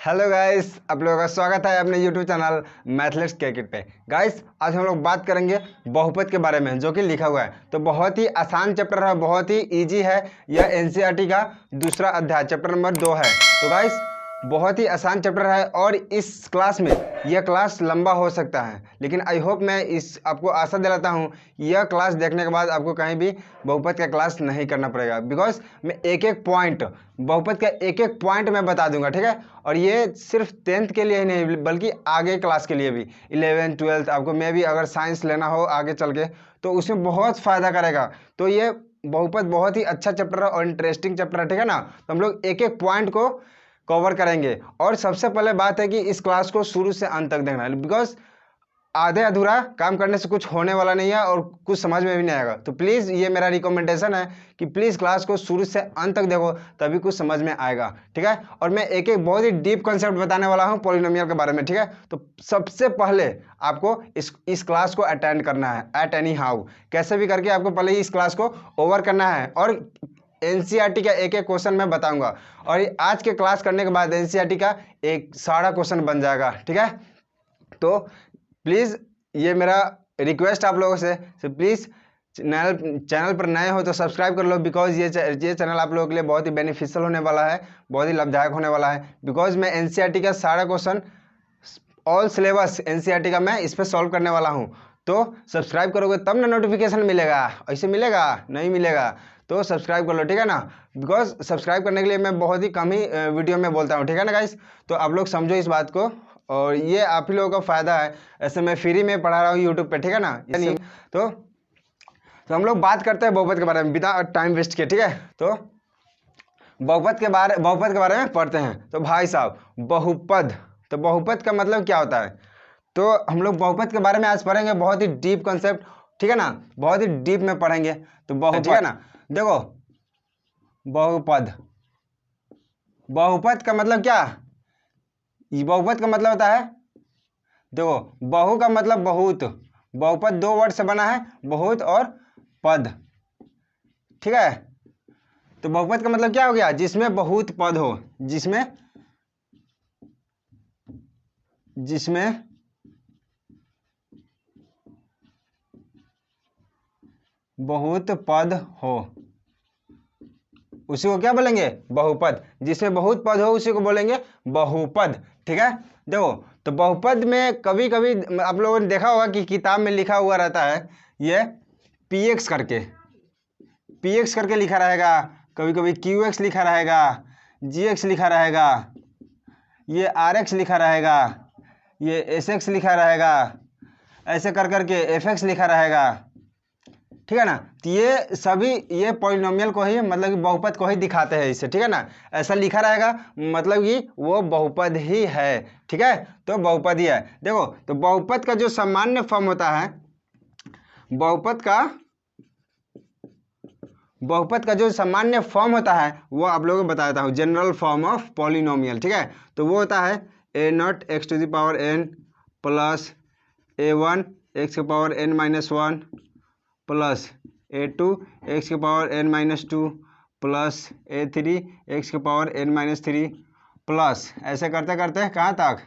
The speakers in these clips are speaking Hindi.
हेलो गाइस, आप लोगों का स्वागत है अपने यूट्यूब चैनल मैथलेट्स के पे। गाइस, आज हम लोग बात करेंगे बहुपद के बारे में, जो कि लिखा हुआ है। तो बहुत ही आसान चैप्टर है, बहुत ही इजी है। यह एनसीईआरटी का दूसरा अध्याय चैप्टर नंबर 2 है। तो गाइस, बहुत ही आसान चैप्टर है और इस क्लास में यह क्लास लंबा हो सकता है, लेकिन आई होप मैं आपको आशा दिलाता हूँ यह क्लास देखने के बाद आपको कहीं भी बहुपद का क्लास नहीं करना पड़ेगा। बिकॉज मैं एक एक पॉइंट, बहुपद का एक एक पॉइंट मैं बता दूंगा, ठीक है। और ये सिर्फ 10th के लिए ही नहीं, बल्कि आगे क्लास के लिए भी, 11th 12th आपको मे भी अगर साइंस लेना हो आगे चल के, तो उसमें बहुत फ़ायदा करेगा। तो ये बहुपद बहुत ही अच्छा चैप्टर है और इंटरेस्टिंग चैप्टर है, ठीक है ना। तो हम लोग एक एक पॉइंट को कवर करेंगे। और सबसे पहले बात है कि इस क्लास को शुरू से अंत तक देखना है, बिकॉज आधे अधूरा काम करने से कुछ होने वाला नहीं है और कुछ समझ में भी नहीं आएगा। तो प्लीज़ ये मेरा रिकमेंडेशन है कि प्लीज़ क्लास को शुरू से अंत तक देखो, तभी कुछ समझ में आएगा, ठीक है। और मैं एक एक बहुत ही डीप कॉन्सेप्ट बताने वाला हूँ पॉलिनोमियल के बारे में, ठीक है। तो सबसे पहले आपको इस क्लास को अटेंड करना है एट एनी हाउ, कैसे भी करके आपको पहले इस क्लास को ओवर करना है। और एनसीईआरटी का एक एक क्वेश्चन मैं बताऊंगा, और आज के क्लास करने के बाद एनसीईआरटी का एक सारा क्वेश्चन बन जाएगा, ठीक है। तो प्लीज़ ये मेरा रिक्वेस्ट आप लोगों से प्लीज़ चैनल पर नए हो तो सब्सक्राइब कर लो, बिकॉज ये चैनल आप लोगों के लिए बहुत ही बेनिफिशियल होने वाला है, बहुत ही लाभदायक होने वाला है। बिकॉज मैं एनसीईआरटी का सारा क्वेश्चन, ऑल सिलेबस एनसीईआरटी का मैं इस पर सॉल्व करने वाला हूँ। तो सब्सक्राइब करोगे तब ना नोटिफिकेशन मिलेगा, ऐसे मिलेगा नहीं मिलेगा। तो सब्सक्राइब कर लो, ठीक है ना। बिकॉज सब्सक्राइब करने के लिए मैं बहुत ही कम ही वीडियो में बोलता हूँ, ठीक है ना गाइस। तो आप लोग समझो इस बात को, और ये आप ही लोगों का फ़ायदा है। ऐसे मैं फ्री में पढ़ा रहा हूँ यूट्यूब पे, ठीक है ना। तो हम लोग बात करते हैं बहुपद के बारे में बिना टाइम वेस्ट किए, ठीक है। तो बहुपद के बारे में पढ़ते हैं। तो भाई साहब, बहुपद, तो बहुपद का मतलब क्या होता है, तो हम लोग बहुपद के बारे में आज पढ़ेंगे। बहुत ही डीप कॉन्सेप्ट, ठीक है ना, बहुत ही डीप में पढ़ेंगे। तो बहुपद, ठीक है ना। देखो, बहुपद, बहुपद का मतलब क्या, बहुपद का मतलब होता है, देखो, बहु का मतलब बहुत, बहुपद दो वर्ड से बना है, बहुत और पद, ठीक है। तो बहुपद का मतलब क्या हो गया, जिसमें बहुत पद हो, जिसमें बहुत पद हो, उसी को क्या बोलेंगे, बहुपद। जिसमें बहुत पद हो उसी को बोलेंगे बहुपद, ठीक है। देखो, तो बहुपद में कभी कभी आप लोगों ने देखा होगा कि किताब में लिखा हुआ रहता है ये px करके लिखा रहेगा, कभी कभी qx लिखा रहेगा, gx लिखा रहेगा, ये rx लिखा रहेगा, ये sx लिखा रहेगा, ऐसे कर करके fx लिखा रहेगा, ठीक है ना। तो ये सभी ये पॉलिनोमियल को ही, मतलब कि बहुपद को ही दिखाते हैं इससे, ठीक है ना। ऐसा लिखा रहेगा मतलब कि वो बहुपद ही है, ठीक है। तो बहुपद ही है। देखो, तो बहुपद का जो सामान्य फॉर्म होता है, बहुपद का जो सामान्य फॉर्म होता है वो आप लोगों को बता देता हूँ, जनरल फॉर्म ऑफ पॉलिनोमियल, ठीक है। तो वो होता है a0 x to the power n plus a1 x की power n minus 1 plus a2 x की power n minus 2 plus a3 x की पावर n माइनस 3 प्लस, ऐसे करते करते कहाँ तक,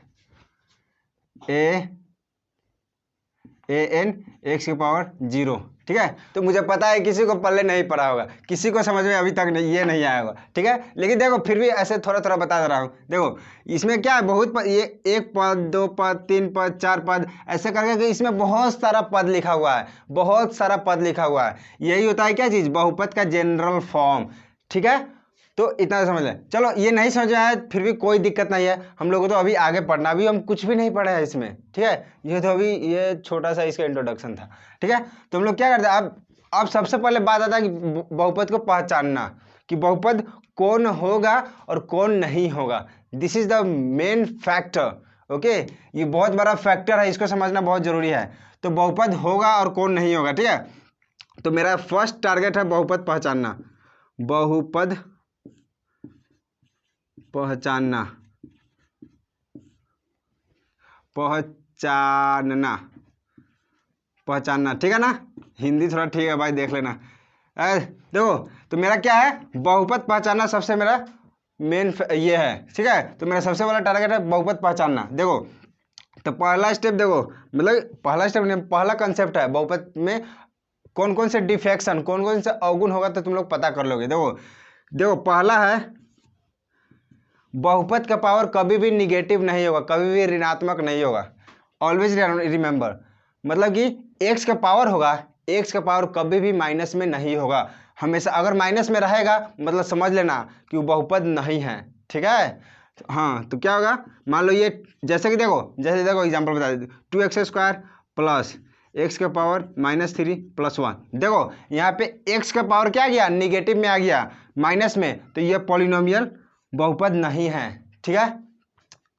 an x की पावर 0, ठीक है। तो मुझे पता है किसी को पहले नहीं पढ़ा होगा, किसी को समझ में अभी तक नहीं, ये नहीं आया होगा, ठीक है। लेकिन देखो, फिर भी ऐसे थोड़ा थोड़ा बता दे रहा हूँ। देखो, इसमें क्या है, बहुत पद, ये एक पद, दो पद, तीन पद, चार पद, ऐसे करके कि इसमें बहुत सारा पद लिखा हुआ है, बहुत सारा पद लिखा हुआ है। यही होता है क्या चीज़, बहुपद का जनरल फॉर्म, ठीक है। तो इतना समझ लें। चलो, ये नहीं समझ में आया फिर भी कोई दिक्कत नहीं है, हम लोगों को तो अभी आगे पढ़ना, अभी हम कुछ भी नहीं पढ़े हैं इसमें, ठीक है। ये तो अभी ये छोटा सा इसका इंट्रोडक्शन था, ठीक है। तो हम लोग क्या करते हैं, अब सबसे पहले बात आता है कि बहुपद को पहचानना, कि बहुपद कौन होगा और कौन नहीं होगा। This is the main factor, okay. ये बहुत बड़ा फैक्टर है, इसको समझना बहुत जरूरी है। तो बहुपद होगा और कौन नहीं होगा, ठीक है। तो मेरा फर्स्ट टारगेट है बहुपद पहचानना, बहुपद पहचानना, ठीक है ना। हिंदी थोड़ा ठीक है भाई, देख लेना। देखो, तो मेरा क्या है, बहुपद पहचानना सबसे मेरा मेन ये है, ठीक है। तो मेरा सबसे बड़ा टारगेट है बहुपद पहचानना। देखो तो पहला स्टेप, देखो मतलब पहला स्टेप नहीं, पहला कंसेप्ट है बहुपद में कौन कौन से डिफेक्शन, कौन कौन से अवगुण होगा तो तुम लोग पता कर लोगे। देखो देखो पहला है बहुपद का पावर कभी भी निगेटिव नहीं होगा, कभी भी ऋणात्मक नहीं होगा। ऑलवेज रिमेंबर, मतलब कि एक्स का पावर होगा, एक्स का पावर कभी भी माइनस में नहीं होगा हमेशा। अगर माइनस में रहेगा मतलब समझ लेना कि वो बहुपद नहीं है, ठीक है। हाँ तो क्या होगा, मान लो ये जैसे कि देखो एग्जांपल बता देते, 2x² प्लस एक्स का पावर -3 + 1। देखो यहाँ पे एक्स का पावर क्या गया, निगेटिव में आ गया, माइनस में, तो ये पॉलिनोमियल बहुपद नहीं है, ठीक है।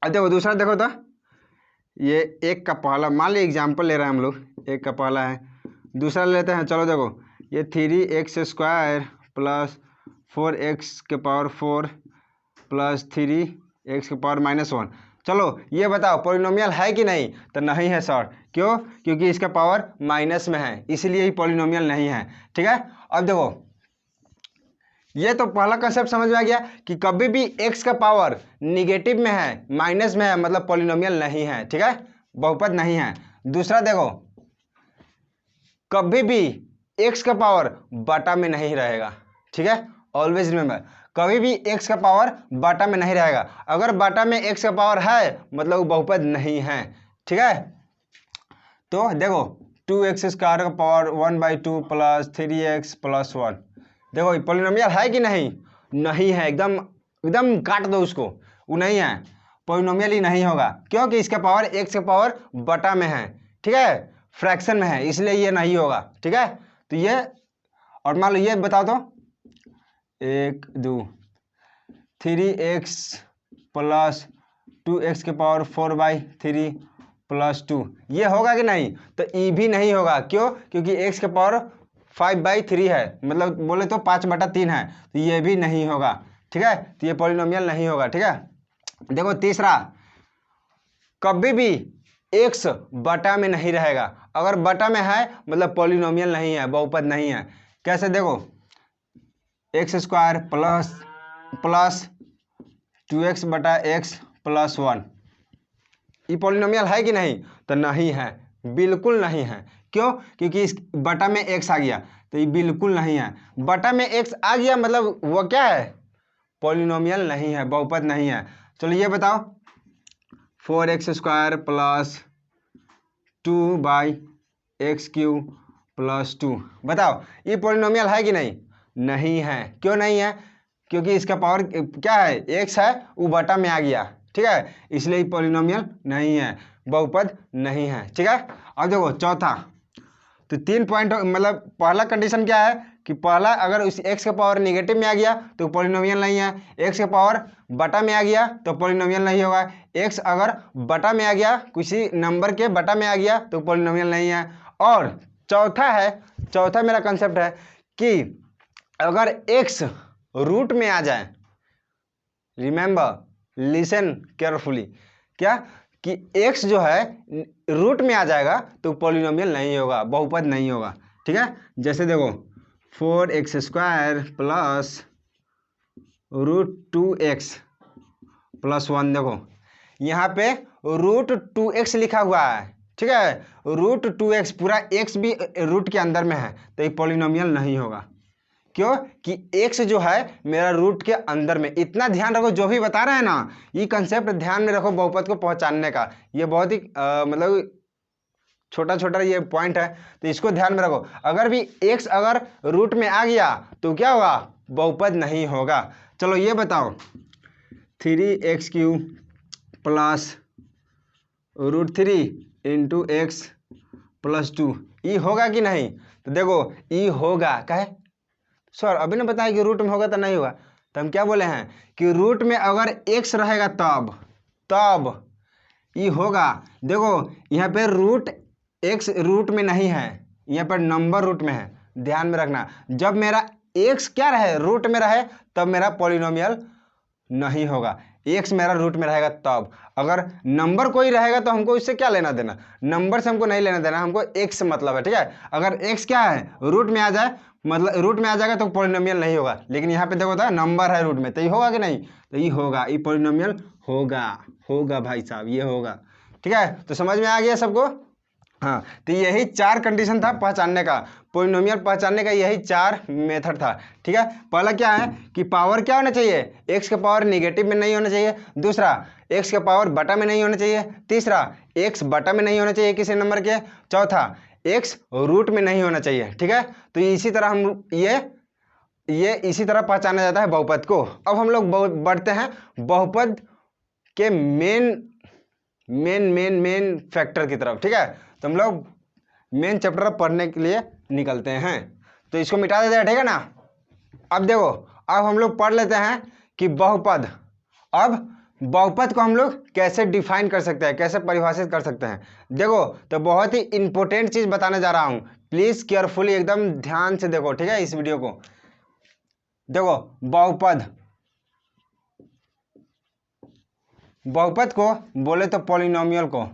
अब देखो दूसरा, देखो तो ये एक का पहला, मान लो एग्जाम्पल ले रहे हैं हम लोग, एक का पहला है, दूसरा ले लेते हैं। चलो देखो ये 3x² plus 4x⁴ plus 3x⁻⁻1। चलो ये बताओ पॉलिनोमियल है कि नहीं, तो नहीं है सर। क्यों? क्योंकि इसका पावर माइनस में है, इसलिए ही पॉलिनोमियल नहीं है, ठीक है। अब देखो ये तो पहला कंसेप्ट समझ में आ गया कि कभी भी x का पावर निगेटिव में है, माइनस में है, मतलब पॉलिनोमियल नहीं है, ठीक है, बहुपद नहीं है। दूसरा देखो कभी भी x का पावर बटा में नहीं रहेगा, ठीक है। ऑलवेज रिमेंबर, कभी भी x का पावर बटा में नहीं रहेगा। अगर बटा में x का पावर है मतलब वो बहुपद नहीं है, ठीक है। तो देखो 2x² का पावर 1/2 प्लस 3x + 1, देखो ये पॉलिनोमियल है कि नहीं, नहीं है, एकदम एकदम काट दो उसको, वो नहीं है, पॉलिनोमियल ही नहीं होगा। क्योंकि इसका पावर x का पावर बटा में है, ठीक है, फ्रैक्शन में है, इसलिए ये नहीं होगा, ठीक है। तो ये, और मान लो ये बताओ तो 1 2 3x प्लस 2x⁴/3 + 2, ये होगा कि नहीं, तो ई भी नहीं होगा। क्यों? क्योंकि x का पावर 5/3 है, मतलब बोले तो 5/3 है, तो ये भी नहीं होगा, ठीक है। तो ये पॉलिनोमियल नहीं होगा, ठीक है। देखो तीसरा, कभी भी x बटा में नहीं रहेगा। अगर बटा में है मतलब पॉलिनोमियल नहीं है, बहुपद नहीं है। कैसे? देखो x² प्लस 2x/x + 1, ये पॉलिनोमियल है कि नहीं, तो नहीं है, बिल्कुल नहीं है। क्यों? क्योंकि इस बटा में x आ गया, तो ये बिल्कुल नहीं है। बटा में x आ गया मतलब वो क्या है, पॉलिनोमियल नहीं है, बहुपद नहीं है। चलो ये बताओ 4x² प्लस 2/x³ + 2, बताओ ये पॉलिनोमियल है कि नहीं, नहीं है। क्यों नहीं है? क्योंकि इसका पावर क्या है, x है, वो बटा में आ गया, ठीक है, इसलिए पॉलिनोमियल नहीं है, बहुपद नहीं है, ठीक है। अब देखो चौथा, तो 3 पॉइंट, मतलब पहला कंडीशन क्या है कि पहला अगर उस x का पावर निगेटिव में आ गया तो पॉलिनोमियल नहीं है, x का पावर बटा में आ गया तो पॉलिनोमियल नहीं होगा, x अगर बटा में आ गया, किसी नंबर के बटा में आ गया तो पॉलिनोमियल नहीं है। और चौथा है, चौथा मेरा कंसेप्ट है कि अगर x रूट में आ जाए, रिमेंबर लिसन केयरफुली, क्या कि x जो है रूट में आ जाएगा तो पॉलिनोमियल नहीं होगा, बहुपद नहीं होगा, ठीक है। जैसे देखो 4x² प्लस √2x + 1, देखो यहाँ पे √2x लिखा हुआ है, ठीक है, √2x, पूरा x भी रूट के अंदर में है, तो ये पॉलिनोमियल नहीं होगा। क्यों? कि x जो है मेरा रूट के अंदर में। इतना ध्यान रखो, जो भी बता रहे हैं ना, ये कंसेप्ट ध्यान में रखो बहुपद को पहचानने का। ये बहुत ही मतलब छोटा छोटा ये पॉइंट है, तो इसको ध्यान में रखो। अगर भी x अगर रूट में आ गया तो क्या होगा, बहुपद नहीं होगा। चलो ये बताओ 3x³ प्लस √3 × x + 2, ये होगा कि नहीं, तो देखो ये होगा। कहे सर अभी ना बताया कि रूट में होगा तो नहीं होगा, तो हम क्या बोले हैं कि रूट में अगर x रहेगा तब ये होगा। देखो यहाँ पे x रूट में नहीं है, यहाँ पर नंबर रूट में है, ध्यान में रखना। जब मेरा x क्या रहे, रूट में रहे, तब मेरा पॉलिनोमियल नहीं होगा। एक्स मेरा रूट में रहेगा तब। अगर नंबर कोई रहेगा तो हमको इससे क्या लेना देना, नंबर से हमको नहीं लेना देना, हमको एक्स से मतलब है, ठीक है। अगर एक्स क्या है, रूट में आ जाए, मतलब रूट में आ जाएगा तो पॉलिनोमियल नहीं होगा। लेकिन यहाँ पे देखो था नंबर है रूट में, तो ये होगा कि नहीं, तो ये होगा, ये पॉलिनोमियल होगा, होगा भाई साहब, ये होगा, ठीक है। तो समझ में आ गया सबको। हाँ, तो यही 4 कंडीशन था पहचानने का, पॉलिनोमियल पहचानने का यही 4 मेथड था, ठीक है। पहला क्या है कि पावर क्या होना चाहिए, एक्स का पावर निगेटिव में नहीं होना चाहिए। दूसरा, एक्स का पावर बटा में नहीं होना चाहिए। तीसरा, एक्स बटा में नहीं होना चाहिए किसी नंबर के। चौथा, एक्स रूट में नहीं होना चाहिए, ठीक है। तो इसी तरह हम ये इसी तरह पहचाना जाता है बहुपद को। अब हम लोग बढ़ते हैं बहुपद के मेन फैक्टर की तरफ, ठीक है। तो हम लोग मेन चैप्टर पढ़ने के लिए निकलते हैं, तो इसको मिटा देते हैं, ठीक है ना। अब देखो, अब हम लोग पढ़ लेते हैं कि बहुपद, अब बहुपद को हम लोग कैसे डिफाइन कर सकते हैं, कैसे परिभाषित कर सकते हैं। देखो, तो बहुत ही इंपॉर्टेंट चीज बताने जा रहा हूं, प्लीज केयरफुली एकदम ध्यान से देखो, ठीक है, इस वीडियो को। देखो, बहुपद को बोले तो पॉलिनोमियल को,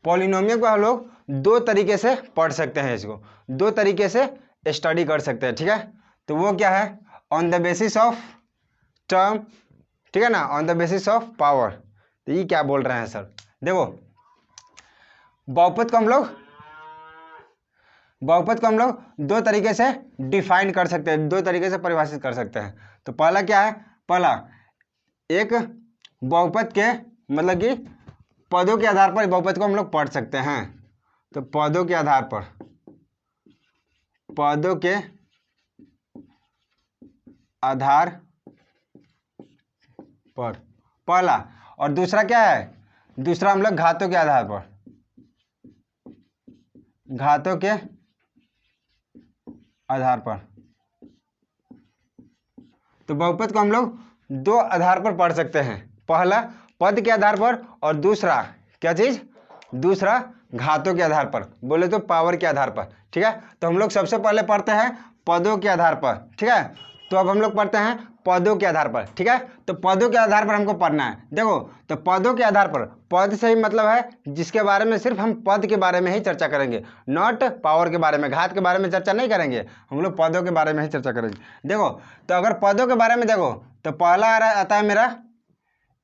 पॉलिनोमियल को हम लोग 2 तरीके से पढ़ सकते हैं, इसको 2 तरीके से स्टडी कर सकते हैं, ठीक है। तो वो क्या है, on the basis of term, ठीक है ना, on the basis of power. तो ये क्या बोल रहे हैं सर, देखो बहुपद को हम लोग 2 तरीके से डिफाइन कर सकते हैं, 2 तरीके से परिभाषित कर सकते हैं। तो पहला क्या है, पहला एक बहुपद के मतलब कि पदों के आधार पर बहुपद को हम लोग पढ़ सकते हैं। तो पदों के आधार पर, पदों के आधार पर पहला, और दूसरा क्या है, दूसरा हम लोग घातों के आधार पर, घातों के आधार पर। तो बहुपद को हम लोग 2 आधार पर पढ़ सकते हैं, पहला पद के आधार पर, और दूसरा क्या चीज, दूसरा घातों के आधार पर, बोले तो पावर के आधार पर, ठीक है। तो हम लोग सबसे पहले पढ़ते हैं पदों के आधार पर, ठीक है। तो अब हम लोग पढ़ते हैं पदों के आधार पर, ठीक है। तो पदों के आधार पर हमको पढ़ना है। देखो, तो पदों के आधार पर, पद से ही मतलब है जिसके बारे में सिर्फ हम पद के बारे में ही चर्चा करेंगे, नॉट पावर के बारे में, घात के बारे में चर्चा नहीं करेंगे, हम लोग पदों के बारे में ही चर्चा करेंगे। देखो, तो अगर पदों के बारे में देखो, तो पहला आता है मेरा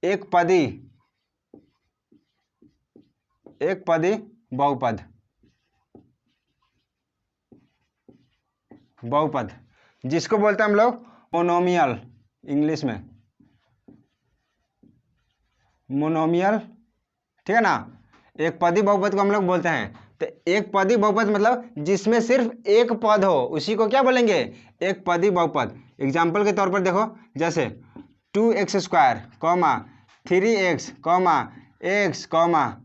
एक पदी बहुपद, जिसको बोलते हैं हम लोग मोनोमियल, इंग्लिश में मोनोमियल, ठीक है ना। एक पदी बहुपद को हम लोग बोलते हैं। तो एक पदी बहुपद मतलब जिसमें सिर्फ एक पद हो, उसी को क्या बोलेंगे, एक पदी बहुपद। एग्जाम्पल के तौर पर देखो, जैसे 2x² comma 3x comma x comma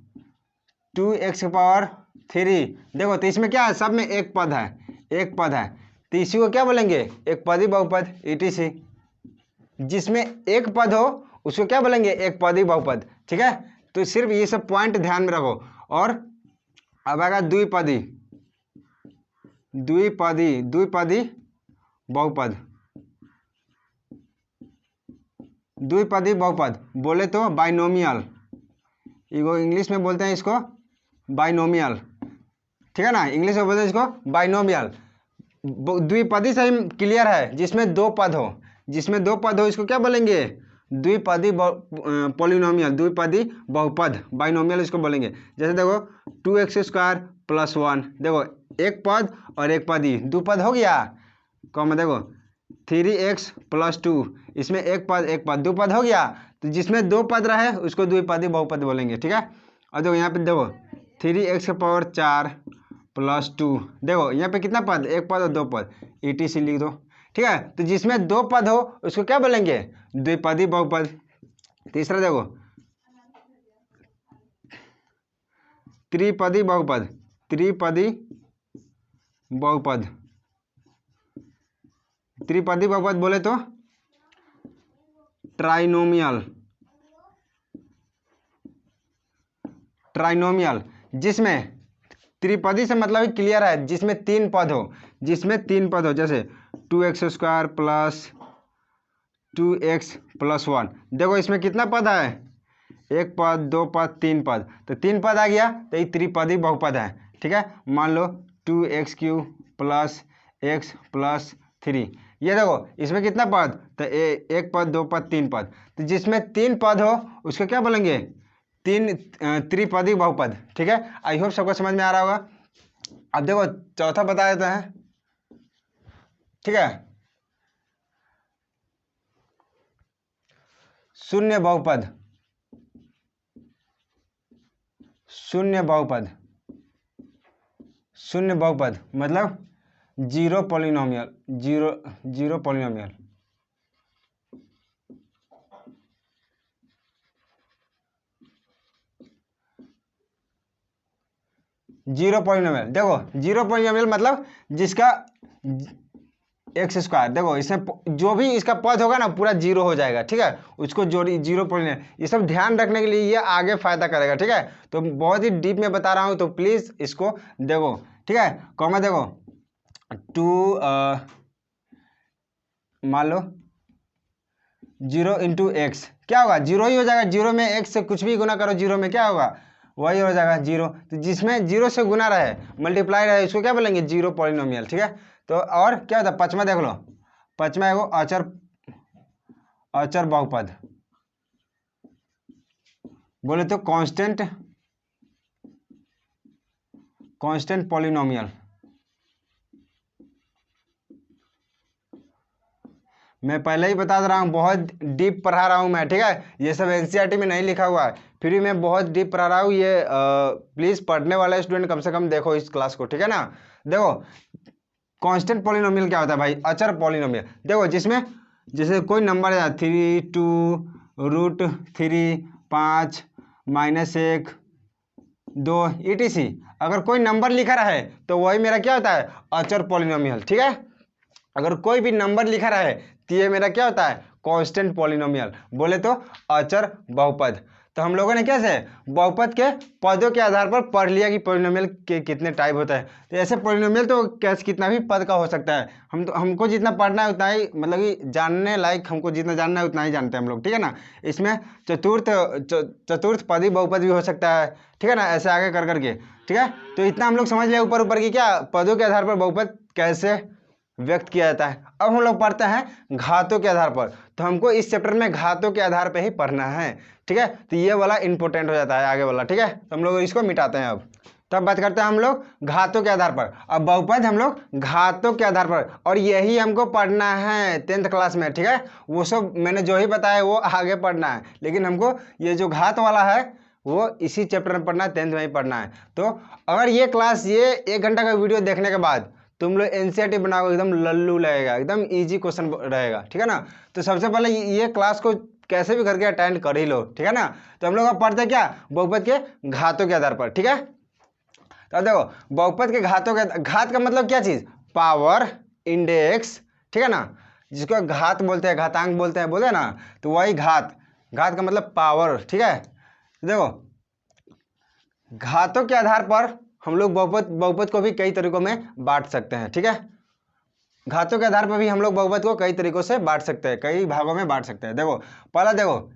2x की पावर 3। देखो, तो इसमें क्या है, सब में एक पद है, एक पद है, तो इसी को क्या बोलेंगे, एक पदी बहुपद, ETC। जिसमें एक पद हो उसको क्या बोलेंगे, एक पदी बहुपद, ठीक है। तो सिर्फ ये सब पॉइंट ध्यान में रखो। और अब आएगा द्विपदी बहुपद, द्विपदी बहुपद बोले तो बाइनोमियल, इंग्लिश में बोलते हैं इसको बाइनोमियल, ठीक है ना, इंग्लिश में बोलते हैं इसको बाइनोमियल। द्विपदी से ही क्लियर है, जिसमें 2 पद हो, जिसमें 2 पद हो इसको क्या बोलेंगे, द्विपदी पॉलिनोमियल, द्विपदी बहुपद, बाइनोमियल इसको बोलेंगे। जैसे देखो 2x² + 1, देखो एक पद और एक पदी, 2 पद हो गया, कॉमा देखो 3x + 2, इसमें एक पद 2 पद हो गया। तो जिसमें 2 पद रहे उसको द्विपदी बहुपद बोलेंगे, ठीक है। और देखो यहाँ पे देखो 3x की पावर 4 + 2, देखो यहाँ पे कितना पद, एक पद और 2 पद, ETC लिख दो, ठीक है। तो जिसमें 2 पद हो उसको क्या बोलेंगे, द्विपदी बहुपद। तीसरा देखो त्रिपदी बहुपद, त्रिपदी बहुपद बोले तो ट्राइनोमियल, जिसमें त्रिपदी से मतलब ही क्लियर है, जिसमें 3 पद हो, जैसे 2x² प्लस 2x+1। देखो इसमें कितना पद है, एक पद, दो पद, तीन पद, तो तीन पद आ गया तो ये त्रिपदी बहुपद है। ठीक है, मान लो 2x³ प्लस x+3। ये देखो इसमें कितना पद, तो एक पद, दो पद, तीन पद, तो जिसमें तीन पद हो उसको क्या बोलेंगे, तीन त्रिपदी बहुपद। ठीक है, आई होप सबको समझ में आ रहा होगा। अब देखो चौथा बता देते हैं। ठीक है, शून्य बहुपद। शून्य बहुपद, शून्य बहुपद मतलब zero polynomial, zero polynomial. Zero polynomial, देखो जीरो पॉलिनोमियल मतलब जिसका x²। देखो इसमें जो भी इसका पद होगा ना पूरा जीरो हो जाएगा। ठीक है, उसको जोड़ी जीरो पॉलिनोमियल, ये सब ध्यान रखने के लिए ये आगे फायदा करेगा। ठीक है, तो बहुत ही डीप में बता रहा हूँ, तो प्लीज इसको देखो। ठीक है, कॉमा देखो 2 मान लो 0 × x क्या होगा, जीरो ही हो जाएगा। जीरो में x से कुछ भी गुना करो, जीरो में क्या होगा, वही हो जाएगा जीरो। तो जिसमें जीरो से गुना रहे, मल्टीप्लाई रहे, इसको क्या बोलेंगे, जीरो पॉलिनोमियल। ठीक है, तो और क्या होता है, पांचवा देख लो, पांचवा एगो अचर बहुपद, बोले तो कांस्टेंट पॉलिनोमियल। मैं पहले ही बता दे रहा हूँ, बहुत डीप पढ़ा रहा हूँ मैं। ठीक है, ये सब एनसीईआरटी में नहीं लिखा हुआ है, फिर भी मैं बहुत डीप पढ़ा रहा हूँ। ये प्लीज़ पढ़ने वाला स्टूडेंट कम से कम देखो इस क्लास को। ठीक है ना, देखो कांस्टेंट पॉलिनोमियल क्या होता है भाई, अचर पॉलिनोमियल। देखो जिसमें जैसे कोई नंबर है 3, 2, √3, 5, -1, 2 etc। अगर कोई नंबर लिखा रहे तो वही मेरा क्या होता है, अचर पॉलिनोमियल। ठीक है, अगर कोई भी नंबर लिखा रहे तो ये मेरा क्या होता है, कांस्टेंट पॉलिनोमियल, बोले तो अचर बहुपद। तो हम लोगों ने कैसे बहुपद के पदों के आधार पर पढ़ लिया कि पॉलिनोमियल के कितने टाइप होता है। तो ऐसे पॉलिनोमियल तो कैसे कितना भी पद का हो सकता है। हमको जितना पढ़ना है उतना ही, मतलब कि जानने लायक हमको जितना जानना है उतना ही जानते हैं हम लोग। ठीक है ना, इसमें चतुर्थ पदी बहुपद भी हो सकता है। ठीक है ना, ऐसे आगे कर करके। ठीक है, तो इतना हम लोग समझ लिया ऊपर ऊपर की क्या पदों के आधार पर बहुपद कैसे व्यक्त किया जाता है। अब हम लोग पढ़ते हैं घातों के आधार पर, तो हमको इस चैप्टर में घातों के आधार पर ही पढ़ना है। ठीक है, तो ये वाला इंपॉर्टेंट हो जाता है आगे वाला। ठीक है, तो हम लोग इसको मिटाते हैं। अब तब बात करते हैं हम लोग घातों के आधार पर। अब बहुपद हम लोग घातों के आधार पर, और यही हमको पढ़ना है 10th क्लास में। ठीक है, वो सब मैंने जो ही बताया वो आगे पढ़ना है, लेकिन हमको ये जो घात वाला है वो इसी चैप्टर में पढ़ना है, 10th में ही पढ़ना है। तो अगर ये क्लास, ये 1 घंटा का वीडियो देखने के बाद तुम लोग एनसीईआरटी बनाओगे, एकदम लल्लू लगेगा, एकदम इजी क्वेश्चन रहेगा। ठीक है ना, तो सबसे पहले ये क्लास को कैसे भी करके अटेंड कर ही लो। ठीक है ना, तो हम लोग अब पढ़ते हैं क्या, बहुपद के घातों के आधार पर। ठीक है, तो देखो बहुपद के घातों के, घात का मतलब क्या चीज, पावर, इंडेक्स। ठीक है ना, जिसको घात बोलते हैं, घातांक बोलते हैं, बोले ना, तो वही घात। घात का मतलब पावर। ठीक है, देखो घातों के आधार पर हम लोग बहुपद को भी कई तरीकों में बांट सकते हैं। ठीक है, घातों के आधार पर भी हम लोग बहुपद को कई तरीकों से बांट सकते हैं, कई भागों में बांट सकते हैं। देखो पहला देखो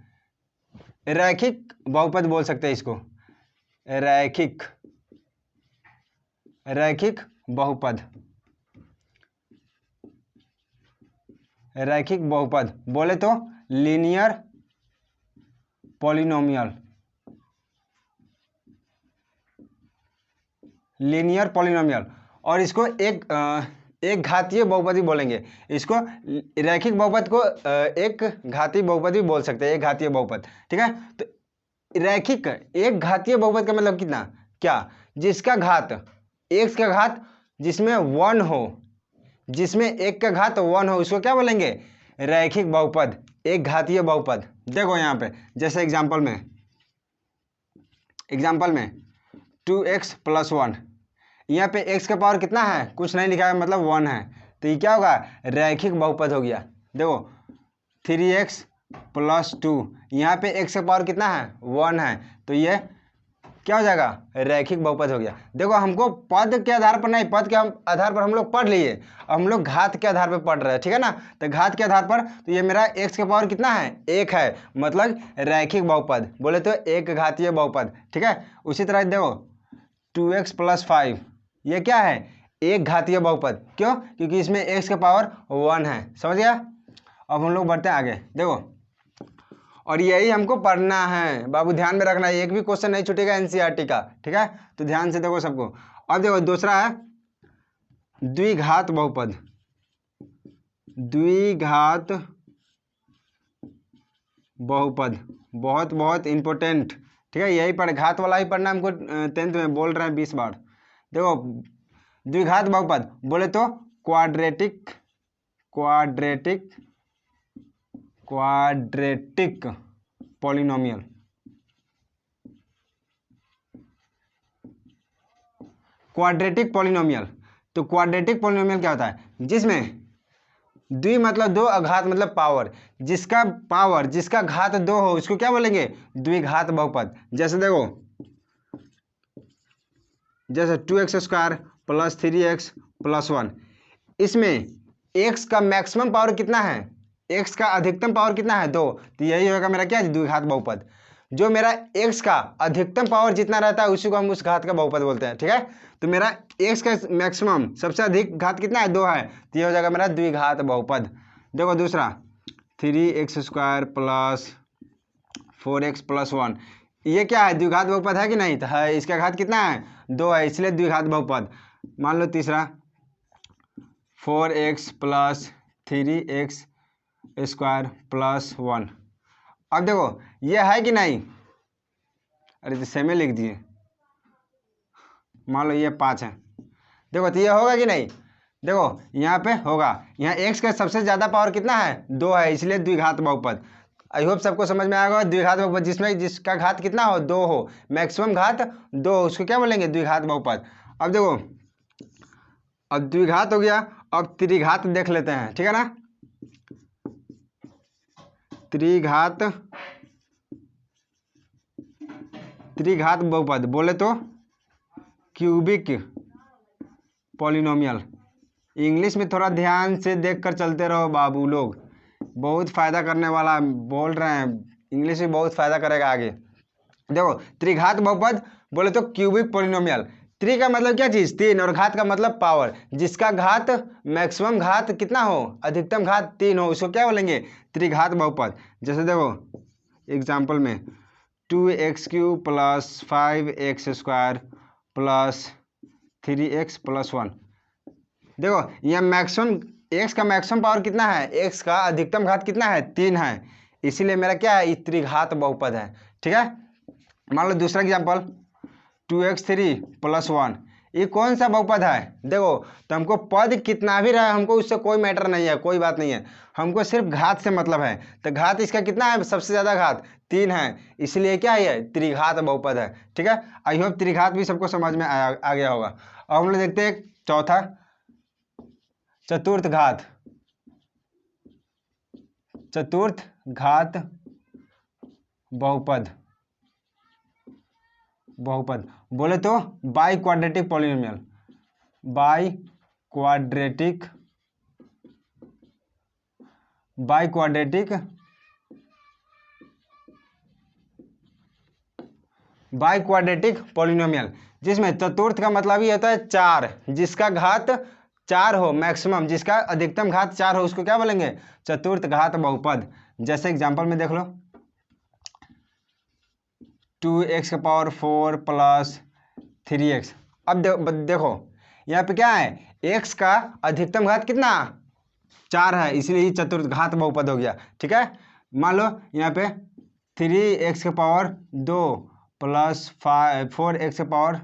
रैखिक बहुपद बोल सकते हैं इसको, रैखिक बहुपद। रैखिक बहुपद बोले तो लीनियर पॉलिनोमियल, लीनियर पॉलिनोमियल। और इसको एक घातीय बहुपद भी बोलेंगे। इसको रैखिक बहुपद को एक घातीय बहुपद भी बोल सकते हैं, एक घातीय बहुपद। ठीक है, तो रैखिक एक घातीय बहुपद का मतलब कितना, क्या, जिसका घात x का घात जिसमें 1 हो, जिसमें 1 का घात 1 हो, उसको क्या बोलेंगे, रैखिक बहुपद, एक घातीय बहुपद। देखो यहाँ पे जैसे एग्जाम्पल में 2x+1, यहाँ पे x का पावर कितना है, कुछ नहीं लिखा है, मतलब 1 है, तो ये क्या होगा, रैखिक बहुपद हो गया। देखो 3x+2, यहाँ पे x का पावर कितना है, 1 है, तो ये क्या हो जाएगा, रैखिक बहुपद हो गया। देखो हमको पद के आधार पर नहीं, पद के आधार पर हम लोग पढ़ लिए, हम लोग घात के आधार पर पढ़ रहे हैं, ठीक है ना। तो घात के आधार पर तो ये मेरा x के पावर कितना है, 1 है, मतलब रैखिक बहुपद, बोले तो एक घातीय बहुपद, ठीक है। उसी तरह देखो 2x + 5 ये क्या है, एक घातीय बहुपद, क्यों, क्योंकि इसमें x के पावर 1 है, समझ गया। अब हम लोग बढ़ते हैं आगे, देखो और यही हमको पढ़ना है बाबू, ध्यान में रखना, एक भी क्वेश्चन नहीं छूटेगा एनसीईआरटी का, ठीक है। तो ध्यान से देखो सबको। अब देखो दूसरा है द्विघात बहुपद, द्विघात बहुपद, बहुत बहुत इंपॉर्टेंट, ठीक है। यही पढ़, घात वाला ही पढ़ना हमको, 10th में बोल रहे हैं 20 बार। देखो द्विघात बहुपद बोले तो quadratic, quadratic, quadratic polynomial, quadratic polynomial. तो क्वाड्रेटिक पॉलिनोमियल क्या होता है, जिसमें द्वि मतलब दो, अघात मतलब पावर, जिसका पावर, जिसका घात 2 हो उसको क्या बोलेंगे, द्विघात बहुपद। जैसे देखो, जैसे 2x² + 3x + 1, इसमें x का मैक्सिमम पावर कितना है, x का अधिकतम पावर कितना है, 2, तो यही होगा मेरा क्या, द्विघात बहुपद। जो मेरा x का अधिकतम पावर जितना रहता है उसी को हम उस घात का बहुपद बोलते हैं, ठीक है। तो मेरा x का मैक्सिमम सबसे अधिक घात कितना है, 2 है, तो ये हो जाएगा मेरा द्विघात बहुपद। देखो दूसरा 3x² + 4x + 1, ये क्या है, द्विघात बहुपद है कि नहीं, तो है, इसका घात कितना है, 2 है, इसलिए द्विघात बहुपद। मान लो तीसरा 4x + 3x² + 1, अब देखो ये है कि नहीं, अरे तो सेम लिख दिए, मान लो ये 5 है, देखो तो ये होगा कि नहीं, देखो यहाँ पे होगा, यहाँ x का सबसे ज़्यादा पावर कितना है, 2 है, इसलिए द्विघात बहुपद। आई होप सबको समझ में आएगा, द्विघात बहुपद जिसमें जिसका घात कितना हो, 2 हो, मैक्सिमम घात 2 हो, उसको क्या बोलेंगे, द्विघात बहुपद। अब देखो, अब द्विघात हो गया, अब त्रिघात देख लेते हैं, ठीक है ना। त्रिघात, त्रिघात बहुपद बोले तो क्यूबिक पॉलिनोमियल। इंग्लिश में थोड़ा ध्यान से देखकर चलते रहो बाबू लोग, बहुत फ़ायदा करने वाला बोल रहे हैं, इंग्लिश में बहुत फ़ायदा करेगा आगे। देखो त्रिघात बहुपद बोले तो क्यूबिक पॉलिनोमियल, त्रि का मतलब क्या चीज़, 3, और घात का मतलब पावर, जिसका घात मैक्सिमम घात कितना हो, अधिकतम घात 3 हो, उसको क्या बोलेंगे, त्रिघात बहुपद। जैसे देखो एग्जाम्पल में 2x³ + 5x² + 3x + 1, देखो यहाँ मैक्सिमम x का मैक्सिमम पावर कितना है, x का अधिकतम घात कितना है, 3 है, इसीलिए मेरा क्या है, त्रिघात बहुपद है, ठीक है। मान लो दूसरा एग्जाम्पल 2x³ + 1, ये कौन सा बहुपद है, देखो तो हमको पद कितना भी रहे हमको उससे कोई मैटर नहीं है, कोई बात नहीं है, हमको सिर्फ घात से मतलब है। तो घात इसका कितना है, सबसे ज़्यादा घात 3 है, इसलिए क्या है, त्रिघात बहुपद है, ठीक है। आई होप त्रिघात भी सबको समझ में आ गया होगा। अब हम लोग देखते हैं चौथा, चतुर्थ घात, चतुर्थ घात बहुपद, बहुपद बोले तो by quadratic polynomial, by quadratic, by quadratic, by quadratic polynomial, जिसमें चतुर्थ का मतलब ही होता है 4, जिसका घात 4 हो मैक्सिमम, जिसका अधिकतम घात 4 हो, उसको क्या बोलेंगे, चतुर्थ घात बहुपद। जैसे एग्जांपल में देख लो 2x⁴ + 3x, अब देखो यहाँ पे क्या है, x का अधिकतम घात कितना 4 है, इसलिए ये चतुर्थ घात बहुपद हो गया, ठीक है। मान लो यहाँ पे 3x⁴ + 4x⁴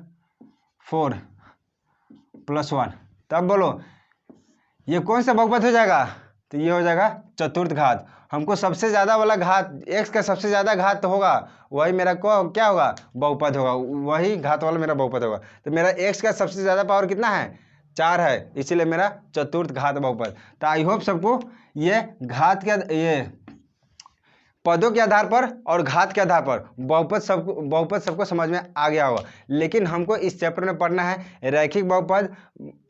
+ 1, तब बोलो ये कौन सा बहुपद हो जाएगा, तो ये हो जाएगा चतुर्थ घात। हमको सबसे ज़्यादा वाला घात, x का सबसे ज़्यादा घात होगा वही मेरा को क्या होगा, बहुपद होगा, वही घात वाला मेरा बहुपद होगा। तो मेरा x का सबसे ज़्यादा पावर कितना है, 4 है, इसीलिए मेरा चतुर्थ घात बहुपद। तो आई होप सबको ये घात के, ये पदों के आधार पर और घात के आधार पर बहुपद सबको समझ में आ गया होगा। लेकिन हमको इस चैप्टर में पढ़ना है रैखिक बहुपद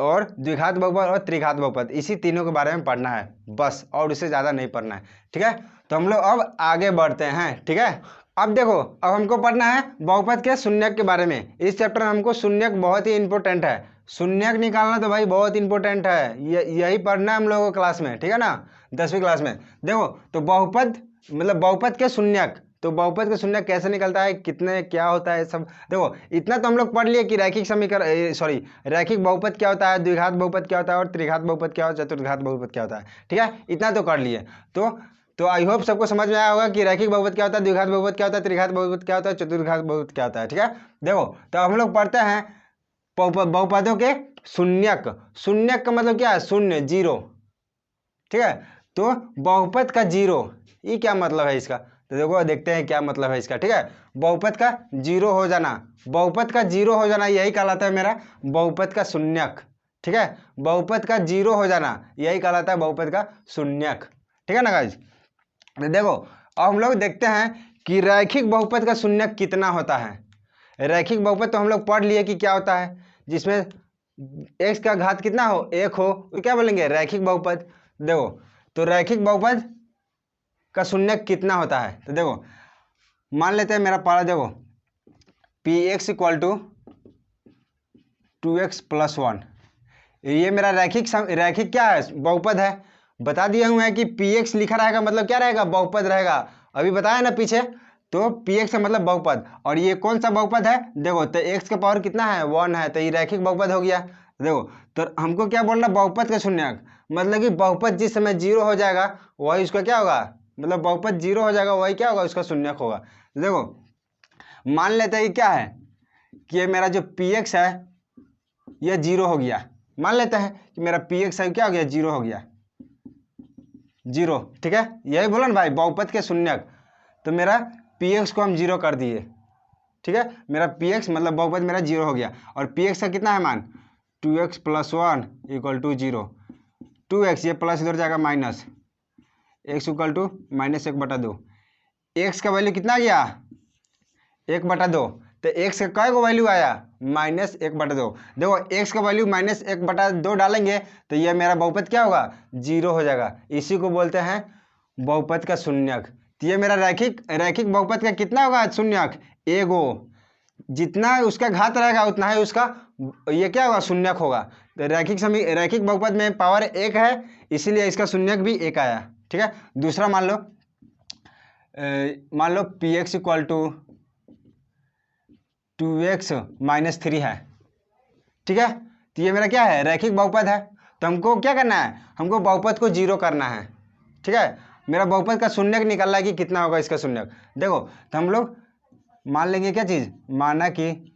और द्विघात बहुपद और त्रिघात बहुपद, इसी तीनों के बारे में पढ़ना है बस, और उससे ज़्यादा नहीं पढ़ना है। ठीक है, तो हम लोग अब आगे बढ़ते हैं। ठीक है, अब देखो, अब हमको पढ़ना है बहुपद के शून्यक के बारे में। इस चैप्टर में हमको शून्यक बहुत ही इंपॉर्टेंट है, शून्यक निकालना तो भाई बहुत इंपॉर्टेंट है, यही पढ़ना है हम लोगों को क्लास में। ठीक है ना, 10वीं क्लास में। देखो, तो बहुपद मतलब बहुपद के शून्यक, तो बहुपद का शून्यक कैसे निकलता है, कितने क्या होता है सब। देखो, इतना तो हम लोग पढ़ लिए कि रैखिक समीकरण रैखिक बहुपद क्या होता है, द्विघात बहुपद क्या होता है, और त्रिघात बहुपद क्या होता है, चतुर्घात बहुपद क्या होता है। ठीक है, इतना तो कर लिए। तो आई होप सबको समझ में आया होगा कि रैखिक बहुपद क्या होता है, द्विघात बहुपद क्या होता है, त्रिघात बहुपद क्या होता है, चतुर्घात बहुपद क्या होता है। ठीक है, देखो, तो हम लोग पढ़ते हैं बहुपदों के शून्यक। शून्यक का मतलब क्या है, शून्य, जीरो। ठीक है, तो बहुपद का जीरो, ये क्या मतलब है इसका, तो देखो देखते हैं क्या मतलब है इसका। ठीक है, बहुपद का जीरो हो जाना, बहुपद का जीरो हो जाना यही कहलाता है मेरा बहुपद का शून्यक। ठीक है, बहुपद का जीरो हो जाना यही कहलाता है बहुपद का शून्यक। ठीक है ना गाइस, देखो अब हम लोग देखते हैं कि रैखिक बहुपद का शून्यक कितना होता है। रैखिक बहुपद तो हम लोग पढ़ लिए कि क्या होता है, जिसमें x का घात कितना हो, 1 हो, तो क्या बोलेंगे, रैखिक बहुपद। देखो, तो रैखिक बहुपद का शून्यक कितना होता है, तो देखो मान लेते हैं मेरा पहला, देखो px = 2x + 1, ये मेरा रैखिक क्या है, बहुपद है। बता दिया हुआ है कि px लिखा रहेगा मतलब क्या रहेगा, बहुपद रहेगा, अभी बताया ना पीछे। तो px का मतलब बहुपद, और ये कौन सा बहुपद है, देखो तो x का पावर कितना है, 1 है, तो ये रैखिक बहुपद हो गया। देखो, तो हमको क्या बोलना, बहुपद का शून्यक, मतलब कि बहुपद जिस समय जीरो हो जाएगा वही उसका क्या होगा, मतलब बहुपद जीरो हो जाएगा वही क्या होगा, उसका शून्यक होगा। देखो, मान लेते हैं कि क्या है, कि ये मेरा जो px है ये जीरो हो गया। मान लेते हैं कि मेरा px है क्या हो गया, जीरो हो गया, जीरो। ठीक है, यही बोला ना भाई, बहुपद के शून्यक। तो मेरा px को हम जीरो कर दिए। ठीक है, मेरा px मतलब बहुपद मेरा जीरो हो गया, और px का कितना है मान, 2x + 1 = 0। 2x, ये प्लस इधर जाएगा माइनस, x = -1/2। x का वैल्यू कितना गया, 1/2। तो x का कई गो वैल्यू आया, -1/2। देखो, x का वैल्यू -1/2 डालेंगे तो ये मेरा बहुपद क्या होगा, जीरो हो जाएगा। इसी को बोलते हैं बहुपद का शून्यक। तो ये मेरा रैखिक बहुपद का कितना होगा शून्यक, एगो, जितना उसका घात रहेगा उतना ही उसका ये क्या होगा, शून्यक होगा। तो रैखिक बहुपद में पावर 1 है, इसीलिए इसका शून्यक भी 1 आया। ठीक है, दूसरा मान लो px = 2x - 3 है। ठीक है, तो ये मेरा क्या है, रैखिक बहुपद है। तो हमको क्या करना है, हमको बहुपद को जीरो करना है। ठीक है, मेरा बहुपद का शून्यक निकालना है कि कितना होगा इसका शून्यक। देखो, तो हम लोग मान लेंगे क्या चीज़, माना कि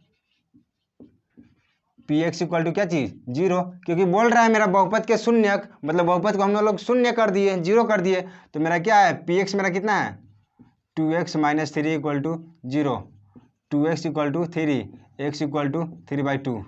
px = क्या चीज़, जीरो, क्योंकि बोल रहा है मेरा बहुपद के शून्यक, मतलब बहुपद को हम लोग शून्य कर दिए, जीरो कर दिए। तो मेरा क्या है, px मेरा कितना है, 2x - 3 = 0, 2x = 3, x = 3/2।